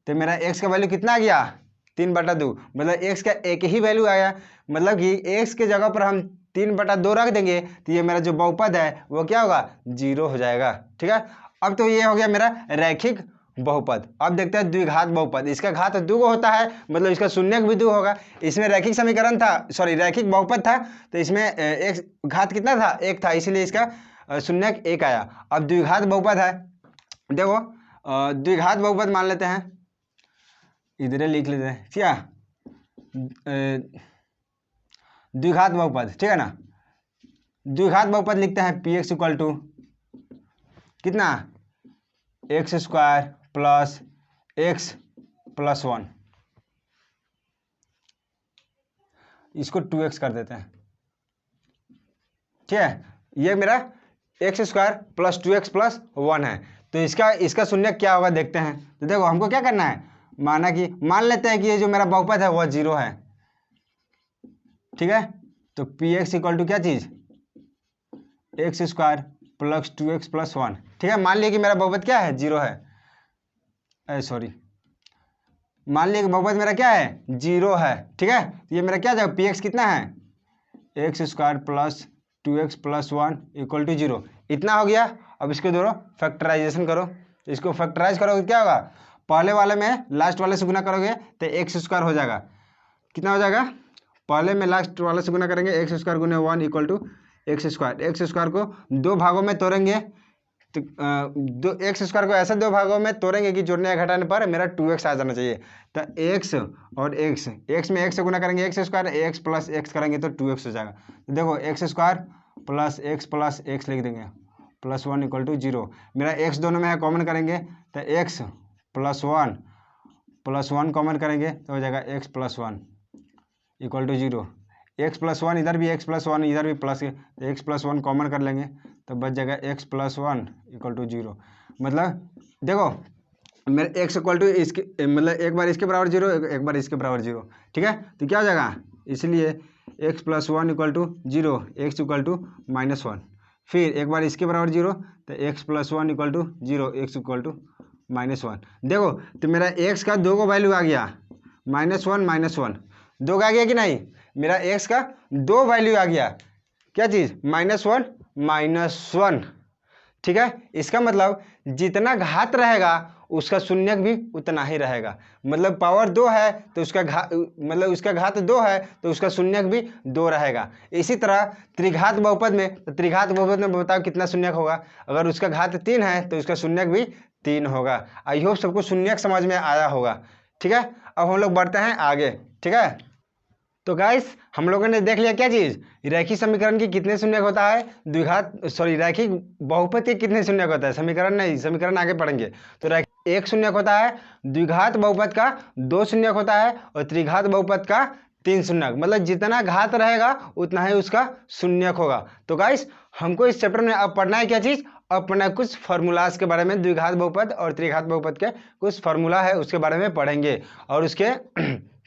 तो मेरा x का वैल्यू कितना आ गया, 3/2, मतलब x का एक ही वैल्यू आया, मतलब कि x के जगह पर हम 3/2 रख देंगे तो ये मेरा जो बहुपद है वो क्या होगा, जीरो हो जाएगा। ठीक है, अब तो ये हो गया मेरा रैखिक बहुपद। अब देखते हैं द्विघात बहुपद, इसका घात 2 होता है, मतलब इसका शून्यक भी 2 होगा। इसमें रैखिक समीकरण था, रैखिक बहुपद था, तो इसमें एक घात कितना था, 1 था, इसीलिए इसका शून्यक 1 आया। अब द्विघात बहुपद है, देखो द्विघात बहुपद मान लेते हैं, इधर लिख लेते हैं क्या, द्विघात बहुपद। ठीक है ना, द्विघात बहुपद लिखते हैं px = कितना, x² + x + 1, इसको 2x कर देते हैं। ठीक है, ये मेरा x² + 2x + 1 है। तो इसका शून्यक क्या होगा देखते हैं। तो देखो, हमको क्या करना है, मान लेते हैं कि ये जो मेरा बहुपद है वह जीरो है। ठीक है, तो px = क्या चीज़, x² + 2x + 1। ठीक है, मान लिया कि मेरा बहुपद क्या है, जीरो है, मान लिया कि बहुपद मेरा क्या है, जीरो है। ठीक है, तो ये मेरा क्या जाएगा, px कितना है, x² + 2x + 1 = 0। इतना हो गया। अब इसके दोनों फैक्टराइजेशन करो, इसको फैक्टराइज करोगे क्या होगा, पहले वाले में लास्ट वाले से गुना करोगे तो x² हो जाएगा। कितना हो जाएगा, पहले में लास्ट वाले से गुना करेंगे x² × 1 = x²। x² को दो भागों में तोड़ेंगे तो दो x² को ऐसे दो भागों में तोड़ेंगे कि जोड़ने या घटाने पर मेरा 2x आ जाना चाहिए। तो x और x में x से गुना करेंगे x², x + x करेंगे तो 2x हो जाएगा। तो देखो x² + x लिख देंगे +1 = 0। मेरा x दोनों में है, कॉमन करेंगे तो x + 1 कॉमन करेंगे तो हो जाएगा x + 1 = 0। x + 1 इधर भी, x + 1 इधर भी प्लस, x + 1 कॉमन कर लेंगे तो बच जाएगा x + 1 = 0। मतलब देखो मेरे x = इसके मतलब एक बार इसके बराबर 0, एक बार इसके बराबर 0, ठीक है। तो क्या हो जाएगा, इसलिए x + 1 = 0, x = -1। फिर एक बार इसके बराबर 0 तो x + 1 = 0, x = -1। देखो तो मेरा x का दो को वैल्यू आ गया, -1 दो का आ गया कि नहीं, मेरा x का दो वैल्यू आ गया, क्या चीज़, -1 ठीक है। इसका मतलब जितना घात रहेगा उसका शून्यक भी उतना ही रहेगा। मतलब पावर 2 है तो उसका मतलब उसका घात 2 है तो उसका शून्यक भी 2 रहेगा। इसी तरह त्रिघात बहुपद में, तो त्रिघात बहुपद में बताओ कितना शून्यक होगा, अगर उसका घात 3 है तो उसका शून्यक भी 3 होगा। आई होप सबको शून्यक समझ में आया होगा, ठीक है। अब हम लोग बढ़ते हैं आगे, ठीक है। तो गाइस हम लोगों ने देख लिया क्या चीज़, रैखिक समीकरण की कितने शून्यक होता है, रैखिक बहुपद के कितने शून्यक होता है, समीकरण नहीं, समीकरण आगे पढ़ेंगे। तो रैखिक एक शून्यक होता है, द्विघात बहुपद का 2 शून्यक होता है और त्रिघात बहुपद का 3 शून्यक। मतलब जितना घात रहेगा उतना ही उसका शून्यक होगा। तो गाइस हमको इस चैप्टर में अब पढ़ना है क्या चीज़, अब पढ़ना है कुछ फार्मूलाज के बारे में, द्विघात बहुपद और त्रिघात बहुपद के कुछ फार्मूला है उसके बारे में पढ़ेंगे, और उसके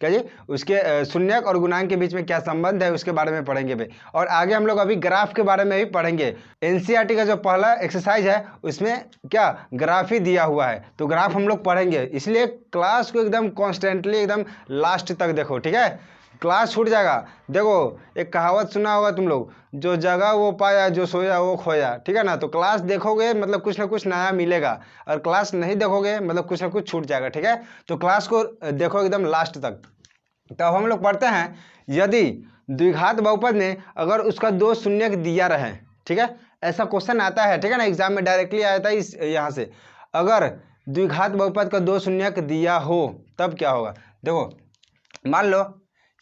क्या जी, उसके शून्यक और गुणांक के बीच में क्या संबंध है उसके बारे में पढ़ेंगे भाई। और आगे हम लोग अभी ग्राफ के बारे में भी पढ़ेंगे। एनसीईआरटी का जो पहला एक्सरसाइज है उसमें क्या ग्राफ ही दिया हुआ है, तो ग्राफ हम लोग पढ़ेंगे, इसलिए क्लास को एकदम कॉन्स्टेंटली एकदम लास्ट तक देखो, ठीक है। क्लास छूट जाएगा। देखो एक कहावत सुना होगा तुम लोग, जो जगा वो पाया, जो सोया वो खोया, ठीक है ना। तो क्लास देखोगे मतलब कुछ ना कुछ नया मिलेगा, और क्लास नहीं देखोगे मतलब कुछ ना कुछ छूट जाएगा, ठीक है। तो क्लास को देखो एकदम लास्ट तक। तब हम लोग पढ़ते हैं, यदि द्विघात बहुपद में अगर उसका 2 शून्यक दिया रहे, ठीक है, ऐसा क्वेश्चन आता है, ठीक है ना, एग्जाम में डायरेक्टली आता है इस यहाँ से, अगर द्विघात बहुपद का 2 शून्यक दिया हो तब क्या होगा। देखो मान लो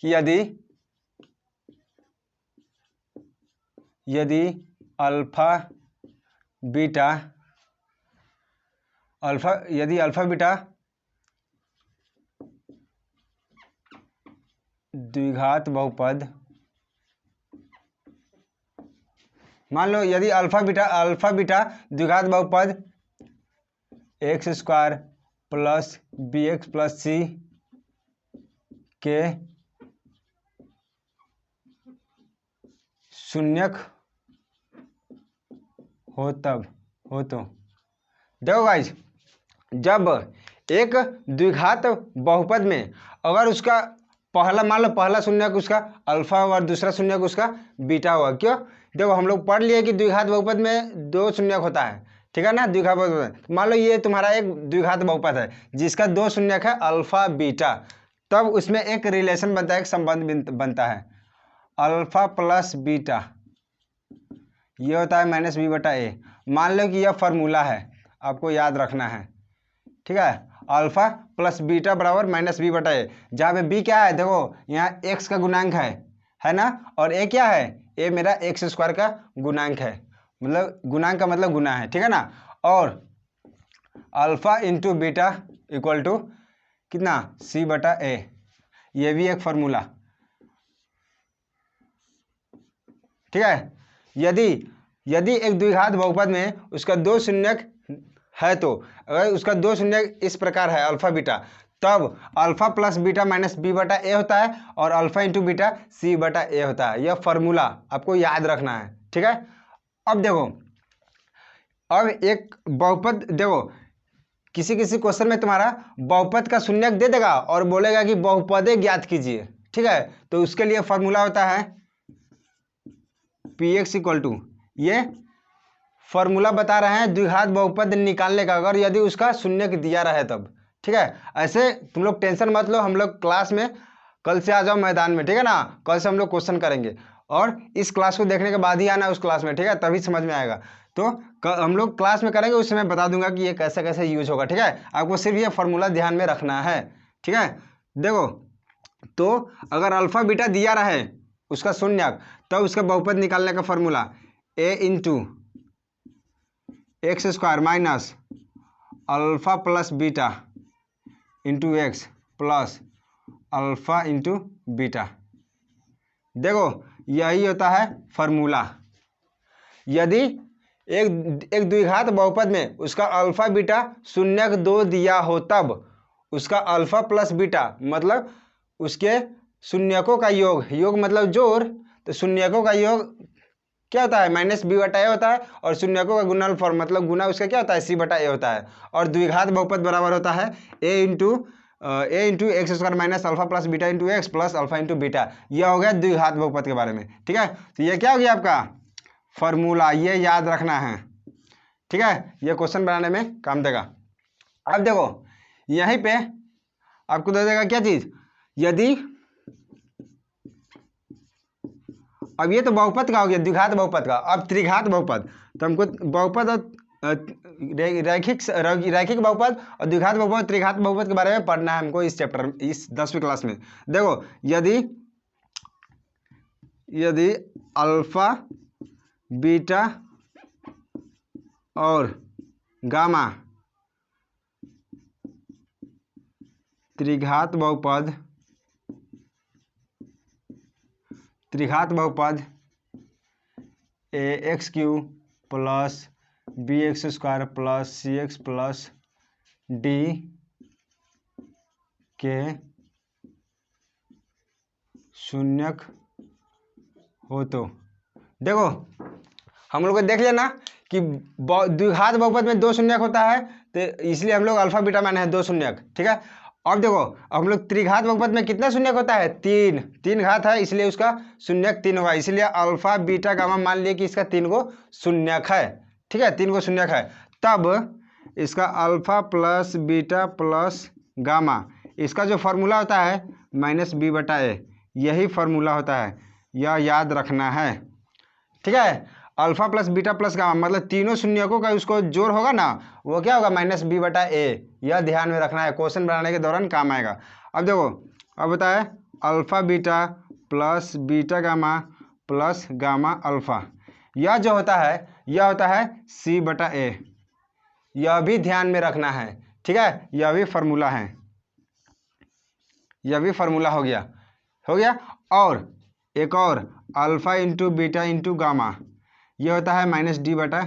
कि यदि अल्फा बीटा द्विघात बहुपद, मान लो यदि अल्फा बीटा द्विघात बहुपद x² + bx + c के शून्यक हो तब हो तो देखो गाइस, जब एक द्विघात बहुपद में अगर उसका पहला मान लो पहला शून्यक उसका अल्फा और दूसरा शून्यक उसका बीटा हुआ, क्यों, देखो हम लोग पढ़ लिए कि द्विघात बहुपद में 2 शून्यक होता है, ठीक है ना। द्विघात बहुपद मान लो ये तुम्हारा एक द्विघात बहुपद है जिसका 2 शून्यक है अल्फा बीटा, तब उसमें एक रिलेशन बनता है, एक संबंध बनता है, अल्फा + बीटा ये होता है -b/a। मान लो कि यह फार्मूला है, आपको याद रखना है, ठीक है। अल्फा + बीटा बराबर -b/a, जहाँ पे b क्या है, देखो यहाँ x का गुणांक है ना, और a क्या है, a मेरा x² का गुणांक है, मतलब गुणांक का मतलब गुना है, ठीक है ना। और अल्फा × बीटा = कितना, c/a, ये भी एक फार्मूला, ठीक है। यदि एक द्विघात बहुपद में उसका 2 शून्यक है, तो अगर उसका 2 शून्यक इस प्रकार है अल्फा बीटा, तब अल्फा + बीटा -b/a होता है और अल्फा × बीटा c/a होता है। यह फार्मूला आपको याद रखना है, ठीक है। अब देखो, अब एक बहुपद, देखो किसी क्वेश्चन में तुम्हारा बहुपद का शून्यक दे देगा और बोलेगा कि बहुपदे ज्ञात कीजिए, ठीक है। तो उसके लिए फार्मूला होता है पी एक्स इक्वल टू, ये फॉर्मूला बता रहे हैं द्विघात बहुपद निकालने का, अगर यदि उसका शून्य दिया रहे तब। ठीक है, ऐसे तुम लोग टेंशन मत लो, हम लोग क्लास में कल से आ जाओ मैदान में, ठीक है ना, कल से हम लोग क्वेश्चन करेंगे और इस क्लास को देखने के बाद ही आना उस क्लास में, ठीक है, तभी समझ में आएगा। तो हम लोग क्लास में करेंगे, उस समय बता दूंगा कि ये कैसे कैसे यूज होगा। ठीक है, आपको सिर्फ ये फॉर्मूला ध्यान में रखना है। ठीक है, देखो तो अगर अल्फा बीटा दिया रहे उसका शून्यक, तब उसका बहुपद निकालने का formula A into x square minus alpha plus beta into x plus alpha into beta. देखो यही होता है फॉर्मूला। यदि एक द्विघात बहुपद में उसका अल्फा बीटा शून्यक 2 दिया हो, तब उसका अल्फा प्लस बीटा मतलब उसके शून्यकों का योग, योग मतलब जोड़, तो शून्यकों का योग क्या होता है माइनस बी बटा ए होता है, और शून्यकों का गुणनफल मतलब गुना उसका क्या होता है सी बटा ए होता है। और द्विघात बहुपद बराबर होता है A into x square minus alpha plus beta into x plus alpha into beta. यह हो गया द्विघात बहुपद के बारे में। ठीक है, तो ये क्या हो गया आपका फॉर्मूला, ये याद रखना है। ठीक है, ये क्वेश्चन बनाने में काम देगा। अब देखो यहीं पे आपको दे देगा क्या चीज, यदि अब ये तो बहुपद का हो गया, द्विघात बहुपद का, अब त्रिघात बहुपद, तो हमको बहुपद और रैखिक बहुपद और द्विघात बहुपद त्रिघात बहुपद के बारे में पढ़ना है हमको इस चैप्टर, इस 10वीं क्लास में। देखो यदि अल्फा बीटा और गामा त्रिघात बहुपद a x cube plus b x square plus c x plus d के शून्यक हो, तो देखो हम लोग को देख लेना कि द्विघात बहुपद में 2 शून्यक होता है, तो इसलिए हम लोग अल्फा बीटा माने हैं 2 शून्यक। ठीक है, अब देखो अब हम लोग त्रिघात बहुपद में कितना शून्यक होता है, 3 घात है, इसलिए उसका शून्यक 3 होगा, इसलिए अल्फा बीटा गामा मान लिए कि इसका 3 को शून्यक है। ठीक है, 3 को शून्यक है, तब इसका alpha plus beta plus gamma, इसका जो फॉर्मूला होता है माइनस बी बटा ए, यही फॉर्मूला होता है, यह याद रखना है। ठीक है, alpha plus beta plus gamma मतलब तीनों शून्यकों का उसको जोड़ होगा ना, वो क्या होगा माइनस बी बटा ए, यह ध्यान में रखना है, क्वेश्चन बनाने के दौरान काम आएगा। अब देखो अब बताए alpha beta plus beta gamma plus gamma alpha, यह जो होता है यह होता है सी बटा ए, यह भी ध्यान में रखना है। ठीक है, यह भी फार्मूला है, यह भी फार्मूला हो गया। और एक और alpha into beta into gamma, यह होता है माइनस डी बटा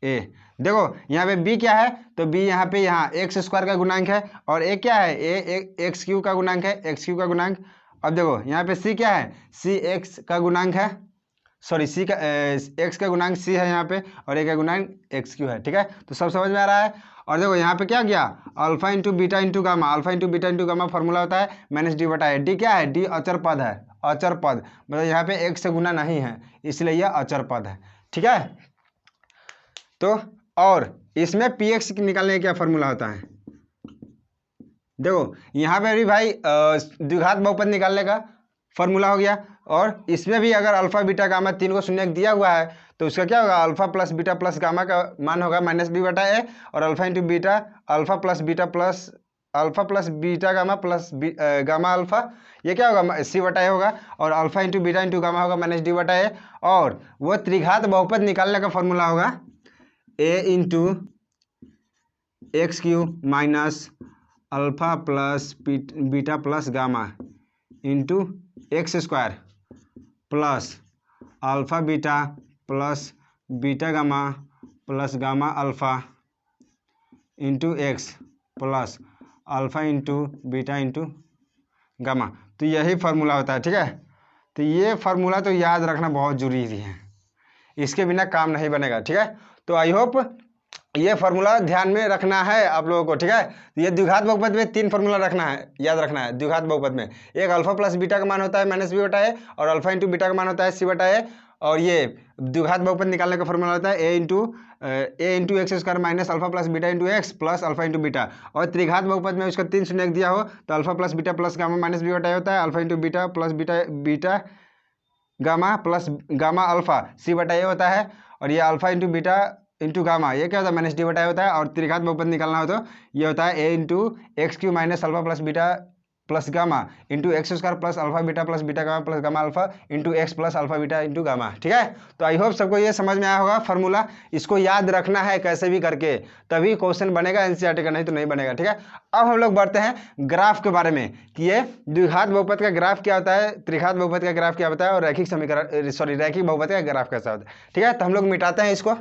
ए। देखो यहाँ पे बी क्या है, तो बी यहाँ पे एक्स स्क्वायर का गुणांक है, और ए क्या है, ए एक्स क्यू का गुणांक है, एक्स क्यू का गुणांक। अब देखो यहाँ पे सी क्या है, सी एक्स का गुणांक है, सॉरी सी का एक्स का गुणांक सी है यहाँ पे, और ए का गुणांक एक्स क्यू है। ठीक है, तो सब समझ में आ रहा है। और देखो यहाँ पे क्या गया, alpha into beta into gamma, alpha into beta into gamma formula होता है माइनस डी बटा ए। डी क्या है, डी अचर पद है, अचर पद मतलब यहाँ पे एक से गुना नहीं है, इसलिए यह अचर पद है। ठीक है, तो और इसमें पी एक्स निकालने का क्या फॉर्मूला होता है, देखो यहाँ पे भी भाई द्विघात बहुपद निकालने का फॉर्मूला हो गया, और इसमें भी अगर अल्फा बीटा गामा 3 को शून्यक दिया हुआ है, तो उसका क्या होगा, alpha plus beta plus gamma का मान होगा माइनस बी बटा ए, और alpha into beta alpha plus beta gamma plus gamma alpha, ये क्या होगा सी बटा ए होगा, और alpha into beta into gamma होगा माइनस डी बटा ए। और वो त्रिघात बहुपद निकालने का फॉर्मूला होगा A into x cube minus alpha plus beta plus gamma into x square plus alpha beta plus beta gamma plus gamma alpha into x plus alpha into beta into gamma, तो यही फार्मूला होता है। ठीक है, तो ये फार्मूला तो याद रखना बहुत जरूरी है, इसके बिना काम नहीं बनेगा। ठीक है, तो आई होप ये फार्मूला ध्यान में रखना है आप लोगों को। ठीक है, तो ये द्विघात बहुपद में 3 फार्मूला रखना है, याद रखना है। द्विघात बहुपद में एक अल्फा प्लस बीटा का मान होता है माइनस बी बटा ए, और अल्फा इंटू बीटा का मान होता है सी बटा ए, और ये द्विघात बहुपद निकालने का फॉर्मूला होता है a into x square minus alpha plus beta into x plus alpha into beta. और त्रिघात बहुपद में उसका 3 शून्य दिया हो तो alpha plus beta plus gamma minus b बटा होता है, alpha into beta plus beta gamma plus gamma alpha c बटा ए होता है। और ये alpha into beta into gamma ये क्या होता है माइनस डी बटा होता है। और त्रिघात बहुपद निकालना हो तो ये होता है A into x cube minus alpha plus beta plus gamma into x square plus alpha beta plus beta gamma plus gamma alpha into x plus alpha beta into gamma. ठीक है, तो आई होप सबको ये समझ में आया होगा फार्मूला। इसको याद रखना है कैसे भी करके, तभी क्वेश्चन बनेगा एनसीईआरटी का, नहीं तो नहीं बनेगा। ठीक है, अब हम लोग बढ़ते हैं ग्राफ के बारे में कि ये द्विघात बहुपद का ग्राफ क्या होता है, त्रिघात बहुपद का ग्राफ क्या होता है और रैखिक समीकरण रैखिक बहुपद का ग्राफ कैसा होता है। ठीक है, तो हम लोग मिटाते हैं इसको।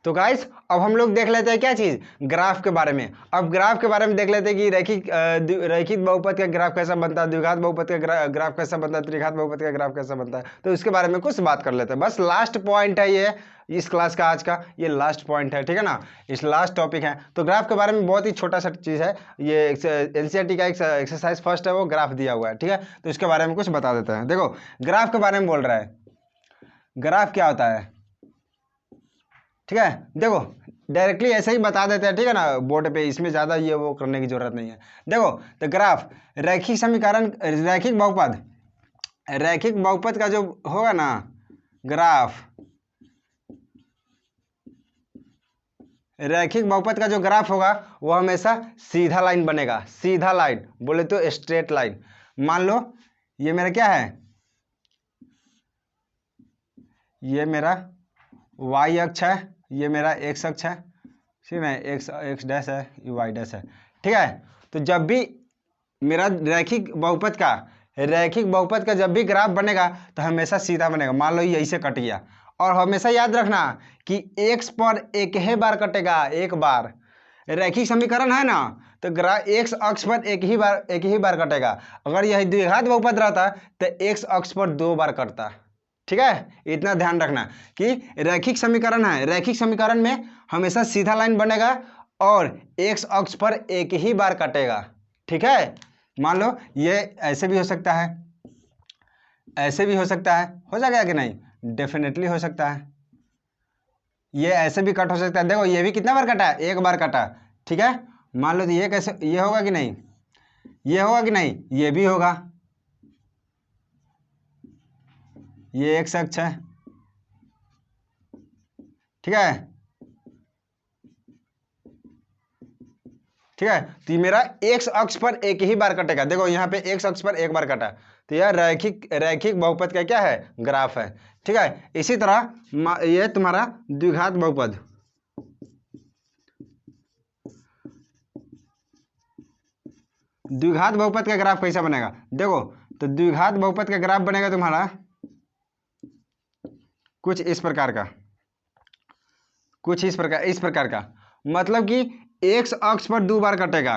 तो गाइस अब हम लोग देख लेते हैं क्या चीज़, ग्राफ के बारे में। अब ग्राफ के बारे में देख लेते हैं कि रैखिक बहुपद का ग्राफ कैसा बनता है, द्विघात बहुपद का ग्राफ कैसा बनता है, त्रिघात बहुपद का ग्राफ कैसा बनता है। तो इसके बारे में कुछ बात कर लेते हैं। बस लास्ट पॉइंट है ये इस क्लास का, आज का ये लास्ट पॉइंट है। ठीक है ना, इस लास्ट टॉपिक है। तो ग्राफ के बारे में बहुत ही छोटा सा चीज़ है, ये एनसीईआरटी का एक एक्सरसाइज फर्स्ट है, वो ग्राफ दिया हुआ है। ठीक है, तो इसके बारे में कुछ बता देते हैं। देखो ग्राफ के बारे में बोल रहा है, ग्राफ क्या होता है। ठीक है, देखो डायरेक्टली ऐसे ही बता देते हैं। ठीक है ना, बोर्ड पे, इसमें ज़्यादा ये वो करने की जरूरत नहीं है। देखो तो ग्राफ रैखिक समीकरण रैखिक बहुपद का जो होगा ना ग्राफ, रैखिक बहुपद का जो ग्राफ होगा वो हमेशा सीधा लाइन बनेगा। सीधा लाइन बोले तो स्ट्रेट लाइन। मान लो ये मेरा क्या है, ये मेरा y अक्ष है, ये मेरा x अक्ष है। ठीक है, x डैश है, ये y डैश है। ठीक है, तो जब भी मेरा रैखिक बहुपद का जब भी ग्राफ बनेगा तो हमेशा सीधा बनेगा। मान लो ये ऐसे कट गया, और हमेशा याद रखना कि x पर एक ही बार कटेगा, एक बार। रैखिक समीकरण है ना, तो x अक्ष पर एक ही बार कटेगा। अगर यह द्विघात बहुपद रहता तो x अक्ष पर 2 बार कटता। ठीक है, इतना ध्यान रखना कि रैखिक समीकरण है, रैखिक समीकरण में हमेशा सीधा लाइन बनेगा और x अक्ष पर एक ही बार कटेगा। ठीक है, मान लो ये ऐसे भी हो सकता है, ऐसे भी हो सकता है, हो जाएगा कि नहीं, डेफिनेटली हो सकता है। ये ऐसे भी कट हो सकता है। देखो ये भी कितना बार कटा है, एक बार कटा। ठीक है, मान लो तो ये कैसे, ये होगा कि नहीं, ये होगा कि नहीं, ये भी होगा। ये x अक्ष है। ठीक है, ठीक है, तो ये मेरा x अक्ष पर एक ही बार कटेगा। देखो यहाँ पे x अक्ष पर एक बार कटा, तो यह रैखिक बहुपद का क्या है, ग्राफ है। ठीक है, इसी तरह ये तुम्हारा द्विघात बहुपद, द्विघात बहुपद का ग्राफ कैसा बनेगा। देखो तो द्विघात बहुपद का ग्राफ बनेगा तुम्हारा कुछ इस प्रकार का, कुछ इस प्रकार का, मतलब कि x अक्ष पर 2 बार कटेगा।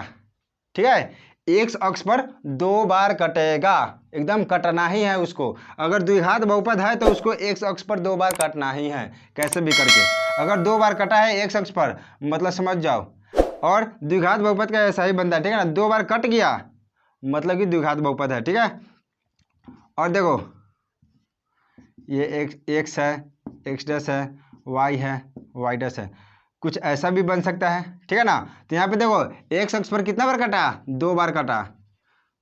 ठीक है, x अक्ष पर 2 बार कटेगा, एकदम कटना ही है उसको। अगर द्विघात बहुपद है तो उसको x अक्ष पर 2 बार कटना ही है, कैसे भी करके। अगर 2 बार कटा है x अक्ष पर, मतलब समझ जाओ। और द्विघात बहुपद का ऐसा ही बनता है। ठीक है ना, 2 बार कट गया मतलब कि द्विघात बहुपद है। ठीक है, और देखो ये x है, x डैश है, y है, y डैश है, कुछ ऐसा भी बन सकता है। ठीक है ना, तो यहाँ पे देखो x अक्ष पर कितना बार कटा, 2 बार कटा,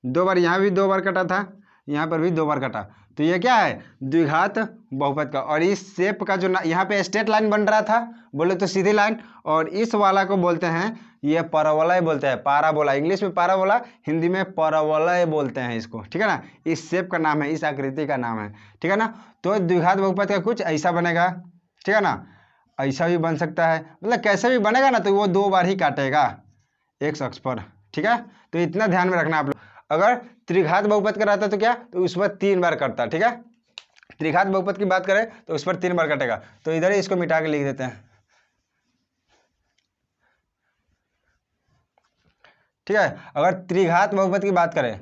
2 बार, यहाँ भी 2 बार कटा था, यहाँ पर भी 2 बार कटा। तो ये क्या है, द्विघात बहुपद का। और इस शेप का जो यहाँ पे स्ट्रेट लाइन बन रहा था, बोले तो सीधी लाइन, और इस वाला को बोलते हैं, ये परवलय बोलते हैं, पाराबोला। इंग्लिश में पाराबोला, हिंदी में परवलय बोलते हैं इसको। ठीक है ना, इस शेप का नाम है, इस आकृति का नाम है। ठीक है ना, तो द्विघात बहुपद का कुछ ऐसा बनेगा। ठीक है ना, ऐसा भी बन सकता है, मतलब कैसे भी बनेगा ना, तो वो 2 बार ही काटेगा x अक्ष पर। ठीक है, तो इतना ध्यान में रखना आप लोग। अगर त्रिघात बहुपद का रहता तो क्या, तो उस पर 3 बार कटता। ठीक है, त्रिघात बहुपद की बात करें तो उस पर 3 बार कटेगा। तो इधर ही इसको मिटा के लिख देते हैं। ठीक है, अगर त्रिघात बहुपद की बात करें,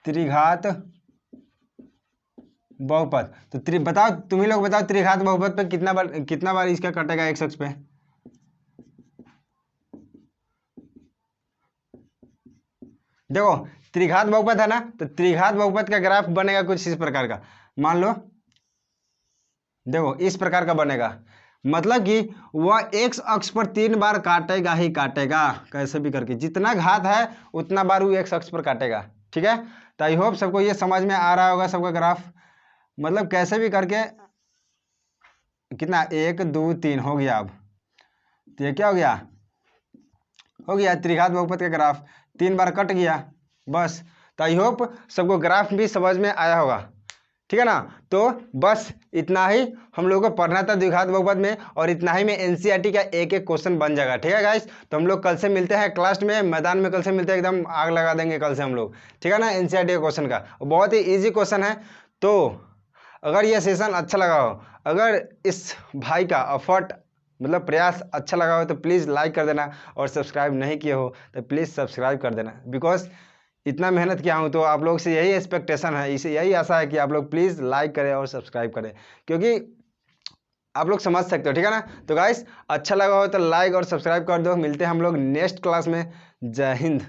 त्रिघात बहुपद, तो बताओ, तुम ही लोग बताओ, त्रिघात बहुपद पे कितना बार इसका कटेगा x अक्ष पे। देखो त्रिघात बहुपद है ना, तो त्रिघात बहुपद का ग्राफ बनेगा कुछ इस प्रकार का। मान लो देखो इस प्रकार का बनेगा, मतलब कि वह एक्स अक्ष पर 3 बार काटेगा ही काटेगा, कैसे भी करके जितना घात है उतना बार वो एक्स अक्ष पर काटेगा। ठीक है, तो आई होप सबको ये समझ में आ रहा होगा सबका ग्राफ, मतलब कैसे भी करके कितना 1 2 3 हो गया। अब तो ये क्या हो गया त्रिघात बहुपद का ग्राफ, 3 बार कट गया बस। तो आई होप सबको ग्राफ भी समझ में आया होगा। ठीक है ना, तो बस इतना ही हम लोगों को पढ़ना था द्विघात बहुपद में, और इतना ही में एनसीईआरटी का एक एक क्वेश्चन बन जाएगा। ठीक है गाइस, तो हम लोग कल से मिलते हैं क्लास में, मैदान में कल से मिलते हैं, एकदम आग लगा देंगे कल से हम लोग। ठीक है ना, एनसीईआरटी के क्वेश्चन का बहुत ही ईजी क्वेश्चन है। तो अगर यह सेशन अच्छा लगा हो, अगर इस भाई का एफर्ट मतलब प्रयास अच्छा लगा हो तो प्लीज़ लाइक कर देना, और सब्सक्राइब नहीं किए हो तो प्लीज़ सब्सक्राइब कर देना, बिकॉज इतना मेहनत किया हूँ तो आप लोग से यही एक्सपेक्टेशन है, इसे यही आशा है कि आप लोग प्लीज़ लाइक करें और सब्सक्राइब करें, क्योंकि आप लोग समझ सकते हो। ठीक है ना, तो गाइस अच्छा लगा हो तो लाइक और सब्सक्राइब कर दो। मिलते हैं हम लोग नेक्स्ट क्लास में। जय हिंद।